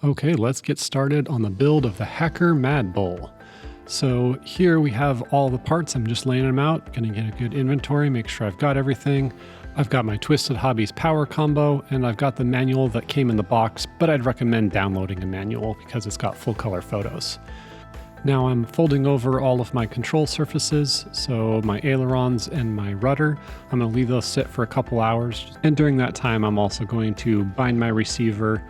Okay, let's get started on the build of the Hacker MadBull. So here we have all the parts. I'm just laying them out, gonna get a good inventory, make sure I've got everything. I've got my Twisted Hobbies power combo, and I've got the manual that came in the box, but I'd recommend downloading a manual because it's got full color photos. Now I'm folding over all of my control surfaces, so my ailerons and my rudder. I'm gonna leave those sit for a couple hours, and during that time I'm also going to bind my receiver,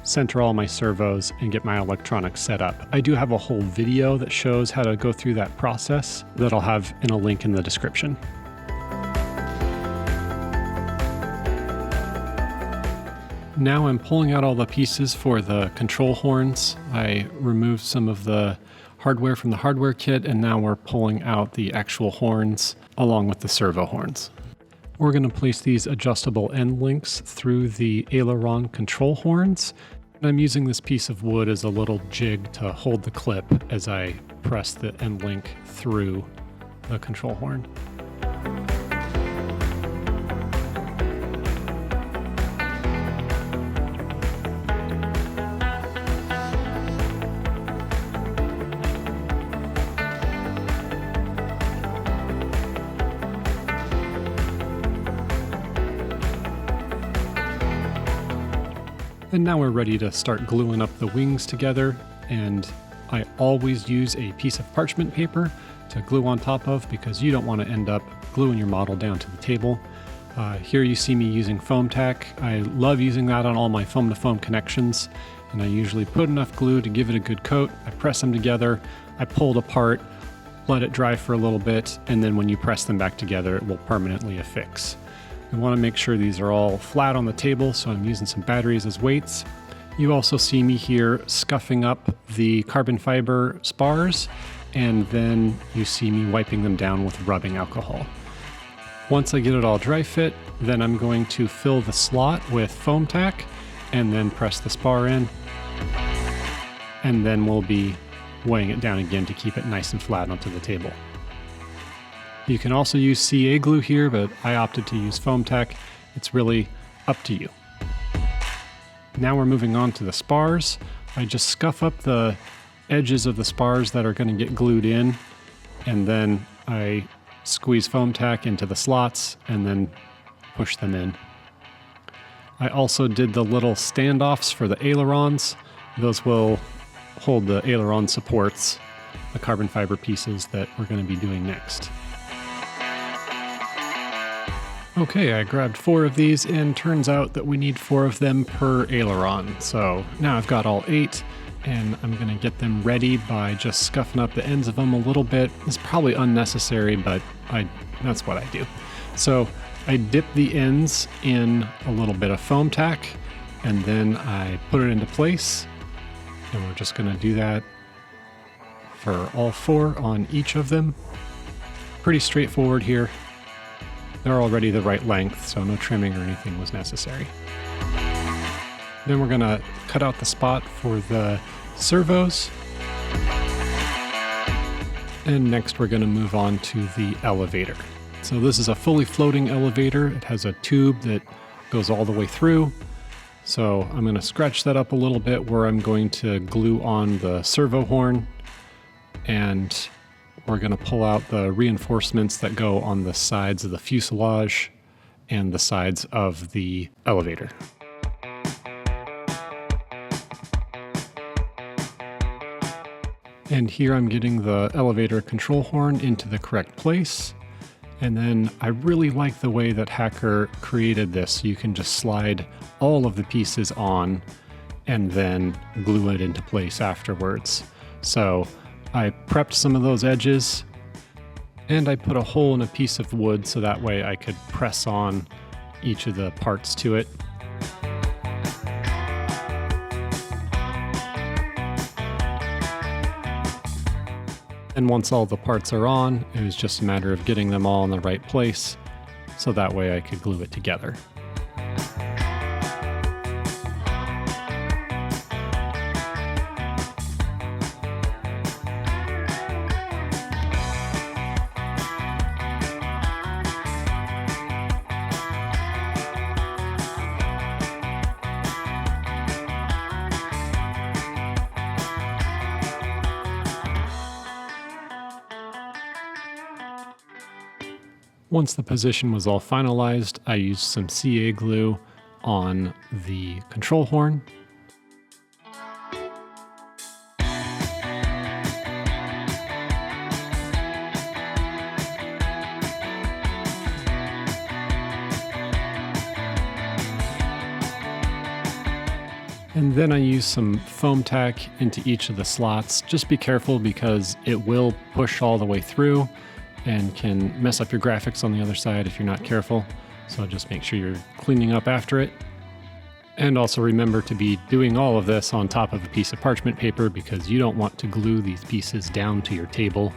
center all my servos, and get my electronics set up. I do have a whole video that shows how to go through that process that I'll have in a link in the description. Now I'm pulling out all the pieces for the control horns. I removed some of the hardware from the hardware kit, and now we're pulling out the actual horns along with the servo horns. We're going to place these adjustable end links through the aileron control horns. I'm using this piece of wood as a little jig to hold the clip as I press the end link through the control horn. And now we're ready to start gluing up the wings together, and I always use a piece of parchment paper to glue on top of because you don't want to end up gluing your model down to the table. Here you see me using foam tack. I love using that on all my foam to foam connections, and I usually put enough glue to give it a good coat. I press them together, I pull it apart, let it dry for a little bit, and then when you press them back together, it will permanently affix. We want to make sure these are all flat on the table, so I'm using some batteries as weights. You also see me here scuffing up the carbon fiber spars, and then you see me wiping them down with rubbing alcohol. Once I get it all dry fit, then I'm going to fill the slot with foam tack and then press the spar in. And then we'll be weighing it down again to keep it nice and flat onto the table. You can also use CA glue here, but I opted to use foam tack. It's really up to you. Now we're moving on to the spars. I just scuff up the edges of the spars that are going to get glued in, and then I squeeze foam tack into the slots and then push them in. I also did the little standoffs for the ailerons. Those will hold the aileron supports, the carbon fiber pieces that we're going to be doing next. Okay, I grabbed 4 of these, and turns out that we need 4 of them per aileron. So now I've got all 8, and I'm gonna get them ready by just scuffing up the ends of them a little bit. It's probably unnecessary, but that's what I do. So I dip the ends in a little bit of foam tack, and then I put it into place, and we're just gonna do that for all 4 on each of them. Pretty straightforward here. They're already the right length, so no trimming or anything was necessary. Then we're gonna cut out the spot for the servos. And next we're gonna move on to the elevator. So this is a fully floating elevator. It has a tube that goes all the way through. So I'm gonna scratch that up a little bit where I'm going to glue on the servo horn, and we're going to pull out the reinforcements that go on the sides of the fuselage and the sides of the elevator. And here I'm getting the elevator control horn into the correct place. And then I really like the way that Hacker created this. You can just slide all of the pieces on and then glue it into place afterwards. So I prepped some of those edges, and I put a hole in a piece of wood so that way I could press on each of the parts to it. And once all the parts are on, it was just a matter of getting them all in the right place so that way I could glue it together. Once the position was all finalized, I used some CA glue on the control horn. And then I use some foam tack into each of the slots. Just be careful because it will push all the way through and can mess up your graphics on the other side if you're not careful. So just make sure you're cleaning up after it. And also remember to be doing all of this on top of a piece of parchment paper because you don't want to glue these pieces down to your table.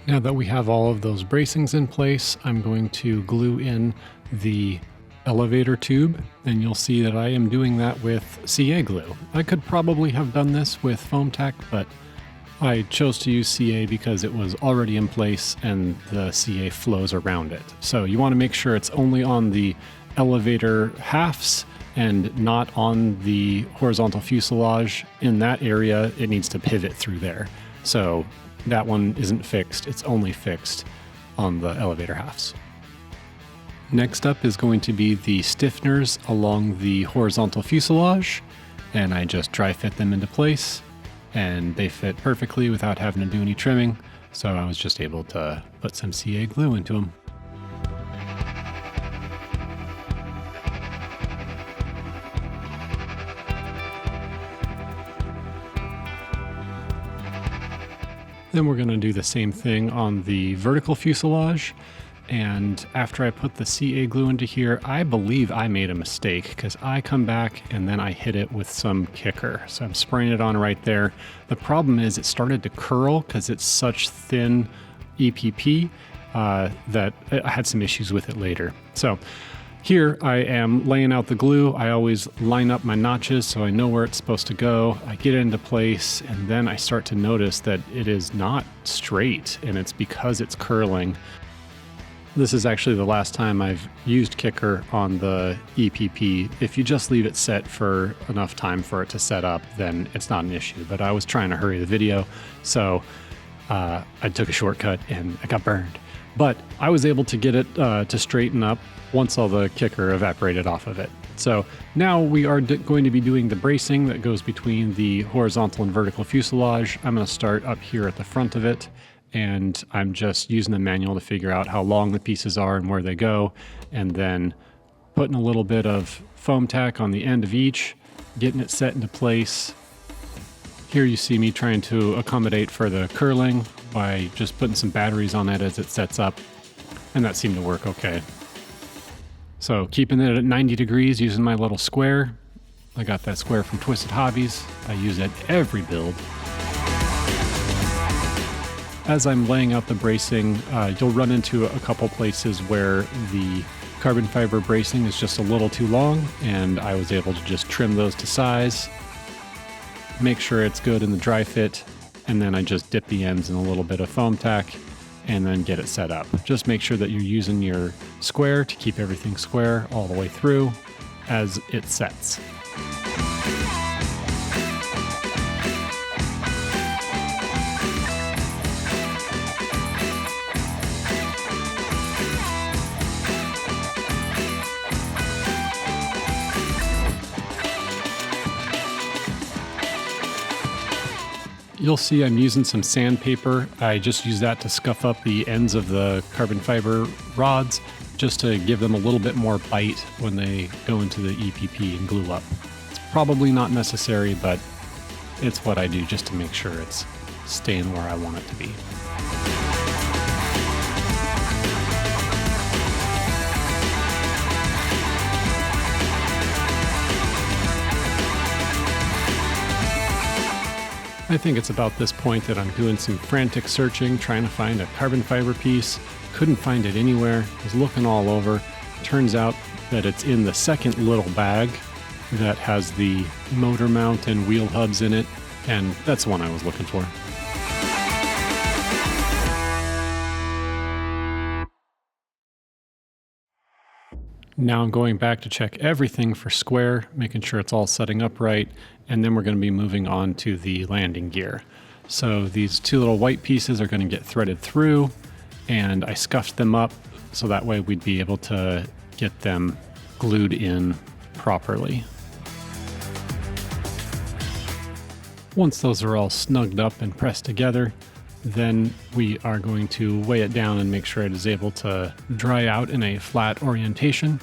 Now that we have all of those bracings in place, I'm going to glue in the elevator tube, and you'll see that I am doing that with CA glue. I could probably have done this with foam tack, but I chose to use CA because it was already in place and the CA flows around it. So you want to make sure it's only on the elevator halves and not on the horizontal fuselage. In that area, it needs to pivot through there. So that one isn't fixed, it's only fixed on the elevator halves. Next up is going to be the stiffeners along the horizontal fuselage, and I just dry fit them into place, and they fit perfectly without having to do any trimming, so I was just able to put some CA glue into them. Then we're going to do the same thing on the vertical fuselage. And after I put the CA glue into here, I believe I made a mistake because I come back and then I hit it with some kicker. So I'm spraying it on right there. The problem is it started to curl because it's such thin EPP that I had some issues with it later. So here I am laying out the glue. I always line up my notches so I know where it's supposed to go. I get it into place, and then I start to notice that it is not straight, and it's because it's curling. This is actually the last time I've used kicker on the EPP. If you just leave it set for enough time for it to set up, then it's not an issue. But I was trying to hurry the video, so I took a shortcut and I got burned. But I was able to get it to straighten up once all the kicker evaporated off of it. So now we are going to be doing the bracing that goes between the horizontal and vertical fuselage. I'm going to start up here at the front of it, and I'm just using the manual to figure out how long the pieces are and where they go, and then putting a little bit of foam tack on the end of each, getting it set into place. Here you see me trying to accommodate for the curling by just putting some batteries on it as it sets up, and that seemed to work okay. So keeping it at 90 degrees using my little square. I got that square from Twisted Hobbies. I use it every build. As I'm laying out the bracing, you'll run into a couple places where the carbon fiber bracing is just a little too long, and I was able to just trim those to size, make sure it's good in the dry fit, and then I just dip the ends in a little bit of foam tack and then get it set up. Just make sure that you're using your square to keep everything square all the way through as it sets. You'll see I'm using some sandpaper. I just use that to scuff up the ends of the carbon fiber rods just to give them a little bit more bite when they go into the EPP and glue up. It's probably not necessary, but it's what I do just to make sure it's staying where I want it to be. I think it's about this point that I'm doing some frantic searching, trying to find a carbon fiber piece. Couldn't find it anywhere. Was looking all over. Turns out that it's in the second little bag that has the motor mount and wheel hubs in it, and that's the one I was looking for. Now I'm going back to check everything for square, making sure it's all setting up right, and then we're going to be moving on to the landing gear. So these two little white pieces are going to get threaded through, and I scuffed them up so that way we'd be able to get them glued in properly. Once those are all snugged up and pressed together, then we are going to weigh it down and make sure it is able to dry out in a flat orientation.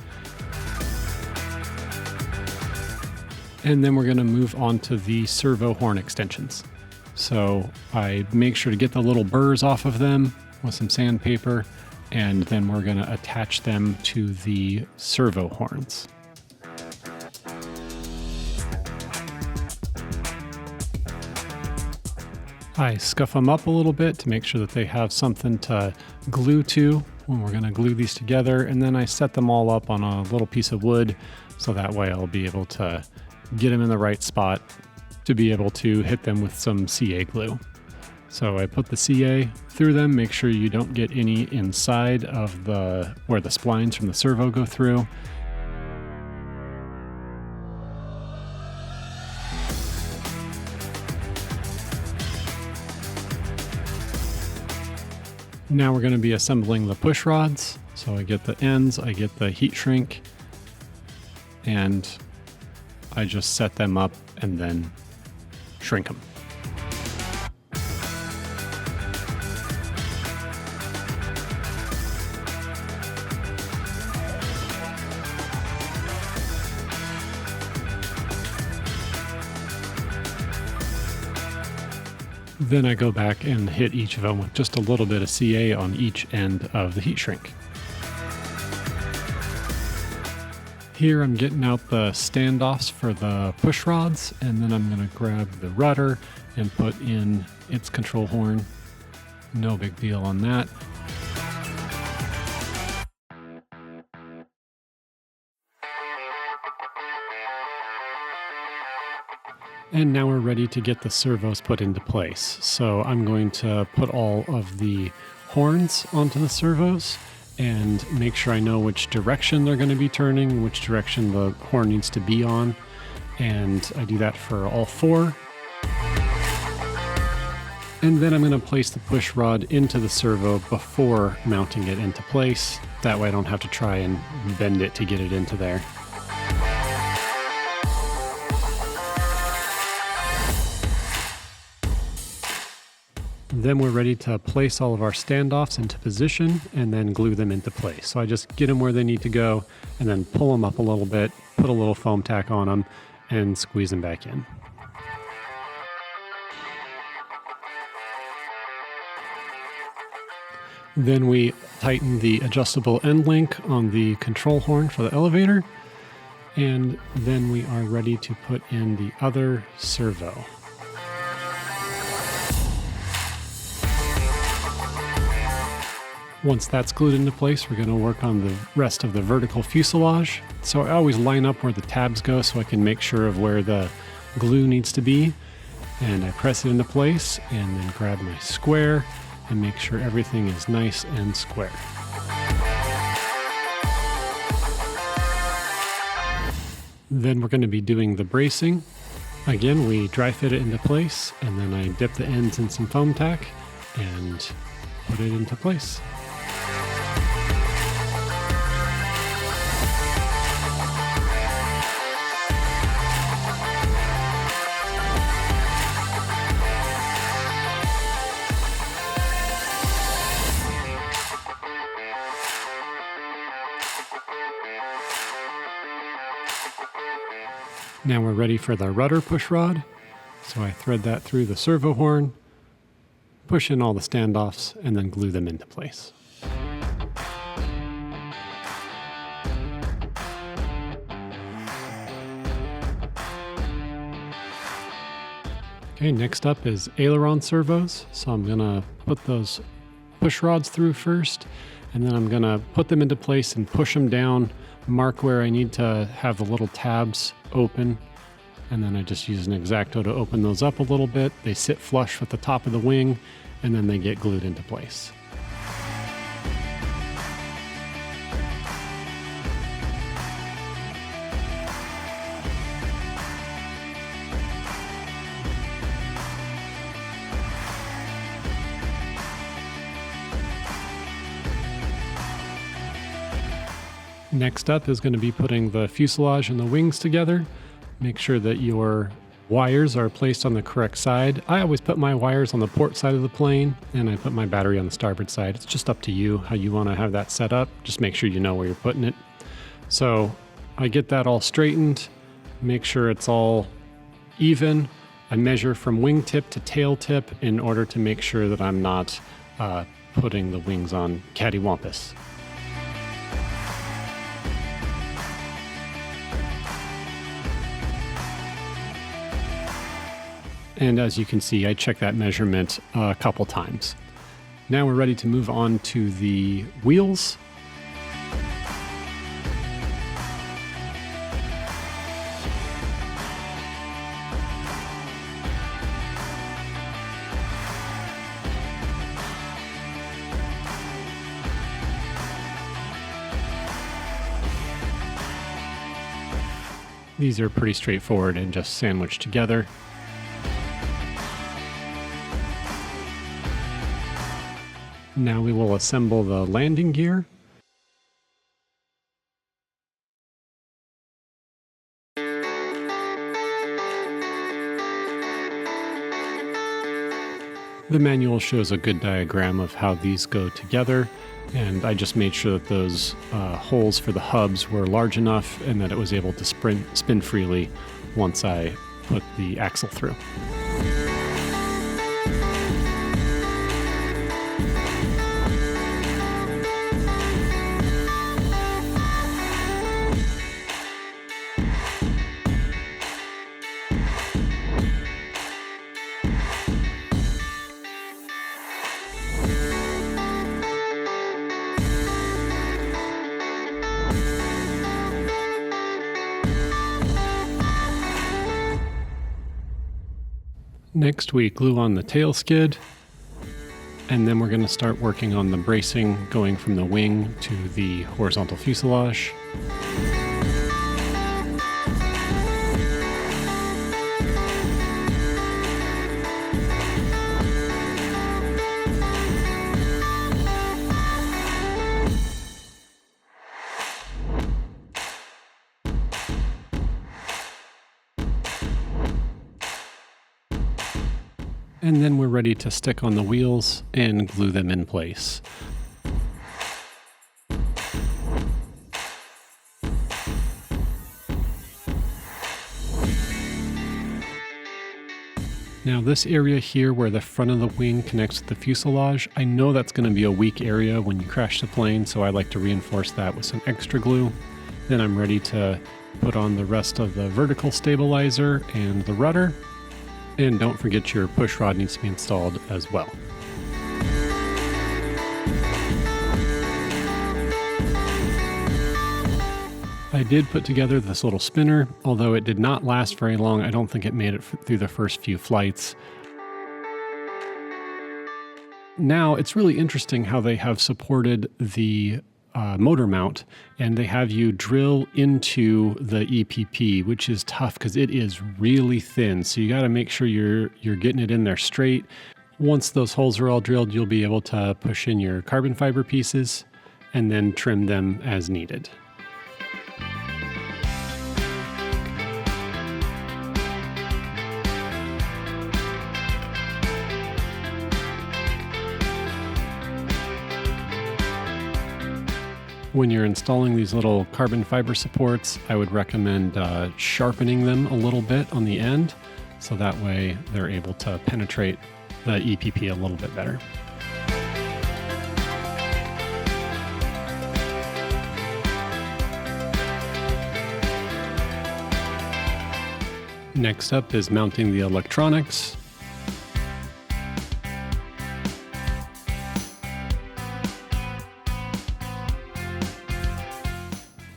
And then we're going to move on to the servo horn extensions. So I make sure to get the little burrs off of them with some sandpaper, and then we're going to attach them to the servo horns. I scuff them up a little bit to make sure that they have something to glue to when we're going to glue these together, and then I set them all up on a little piece of wood so that way I'll be able to get them in the right spot to be able to hit them with some CA glue. So I put the CA through them, make sure you don't get any inside of where the splines from the servo go through. Now we're going to be assembling the push rods. So I get the ends, I get the heat shrink, and I just set them up and then shrink them. Then I go back and hit each of them with just a little bit of CA on each end of the heat shrink. Here I'm getting out the standoffs for the push rods, and then I'm going to grab the rudder and put in its control horn. No big deal on that. And now we're ready to get the servos put into place. So I'm going to put all of the horns onto the servos and make sure I know which direction they're going to be turning, which direction the horn needs to be on. And I do that for all four. And then I'm going to place the push rod into the servo before mounting it into place. That way I don't have to try and bend it to get it into there. Then we're ready to place all of our standoffs into position and then glue them into place. So I just get them where they need to go and then pull them up a little bit, put a little foam tack on them, and squeeze them back in. Then we tighten the adjustable end link on the control horn for the elevator, and then we are ready to put in the other servo. Once that's glued into place, we're going to work on the rest of the vertical fuselage. So I always line up where the tabs go so I can make sure of where the glue needs to be. And I press it into place and then grab my square and make sure everything is nice and square. Then we're going to be doing the bracing. Again, we dry fit it into place, and then I dip the ends in some foam tack and put it into place. Now we're ready for the rudder push rod. So I thread that through the servo horn, push in all the standoffs, and then glue them into place. Okay, next up is aileron servos. So I'm gonna put those push rods through first, and then I'm gonna put them into place and push them down mark where I need to have the little tabs open, and then I just use an X-Acto to open those up a little bit. They sit flush with the top of the wing, and then they get glued into place. Next up is going to be putting the fuselage and the wings together. Make sure that your wires are placed on the correct side. I always put my wires on the port side of the plane, and I put my battery on the starboard side. It's just up to you how you want to have that set up. Just make sure you know where you're putting it. So I get that all straightened, make sure it's all even. I measure from wingtip to tail tip in order to make sure that I'm not putting the wings on cattywampus. And as you can see, I checked that measurement a couple times. Now we're ready to move on to the wheels. These are pretty straightforward and just sandwiched together. Now we will assemble the landing gear. The manual shows a good diagram of how these go together, and I just made sure that those holes for the hubs were large enough and that it was able to spin freely once I put the axle through. Next, we glue on the tail skid, and then we're going to start working on the bracing going from the wing to the horizontal fuselage. And then we're ready to stick on the wheels and glue them in place. Now this area here where the front of the wing connects with the fuselage, I know that's going to be a weak area when you crash the plane, so I like to reinforce that with some extra glue. Then I'm ready to put on the rest of the vertical stabilizer and the rudder. And don't forget your push rod needs to be installed as well. I did put together this little spinner, although it did not last very long. I don't think it made it through the first few flights. Now, it's really interesting how they have supported the motor mount, and they have you drill into the EPP, which is tough because it is really thin. So you got to make sure you're getting it in there straight. Once those holes are all drilled, you'll be able to push in your carbon fiber pieces and then trim them as needed. When you're installing these little carbon fiber supports, I would recommend sharpening them a little bit on the end, so that way they're able to penetrate the EPP a little bit better. Next up is mounting the electronics.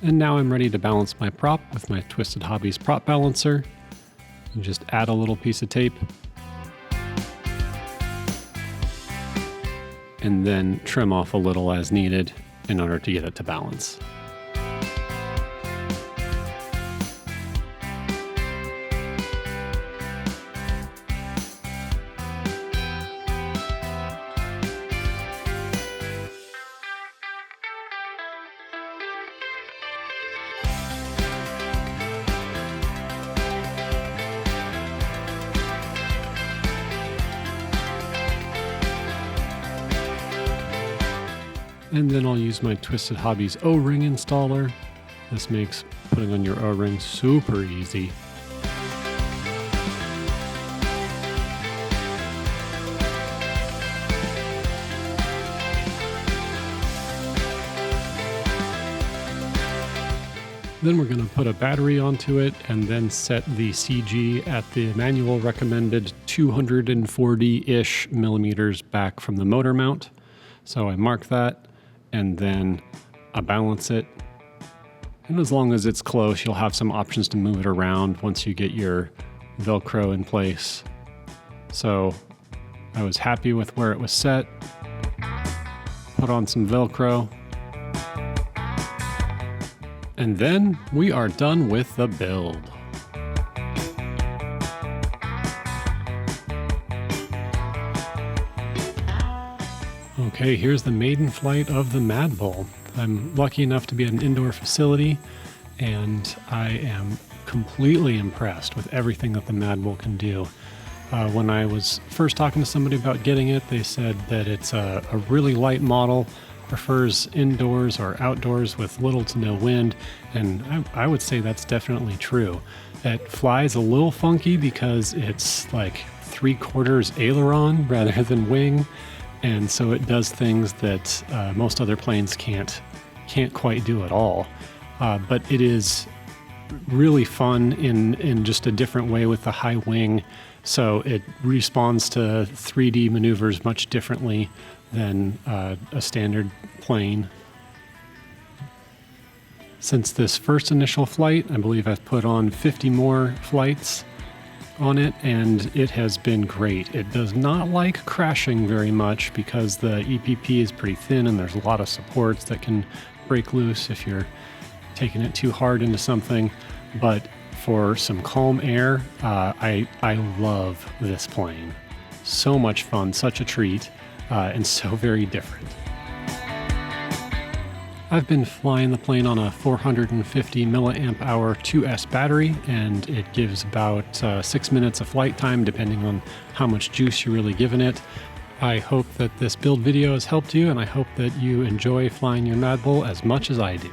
And now I'm ready to balance my prop with my Twisted Hobbies prop balancer. You just add a little piece of tape and then trim off a little as needed in order to get it to balance. And then I'll use my Twisted Hobbies O-ring installer. This makes putting on your O-ring super easy. Then we're going to put a battery onto it and then set the CG at the manual recommended 240-ish millimeters back from the motor mount. So I mark that and then I balance it. And as long as it's close, you'll have some options to move it around once you get your Velcro in place. So I was happy with where it was set. Put on some Velcro. And then we are done with the build. Okay, here's the maiden flight of the MadBull. I'm lucky enough to be at an indoor facility, and I am completely impressed with everything that the MadBull can do. When I was first talking to somebody about getting it, they said that it's a really light model, prefers indoors or outdoors with little to no wind, and I would say that's definitely true. It flies a little funky because it's like 3/4 aileron rather than wing, and so it does things that most other planes can't quite do at all. But it is really fun in just a different way with the high wing, so it responds to 3D maneuvers much differently than a standard plane. Since this first initial flight, I believe I've put on 50 more flights on it, and it has been great. It does not like crashing very much because the EPP is pretty thin and there's a lot of supports that can break loose if you're taking it too hard into something. But for some calm air, I love this plane. So much fun, such a treat, and so very different. I've been flying the plane on a 450 milliamp hour 2S battery, and it gives about 6 minutes of flight time depending on how much juice you're really giving it. I hope that this build video has helped you, and I hope that you enjoy flying your MadBull as much as I do.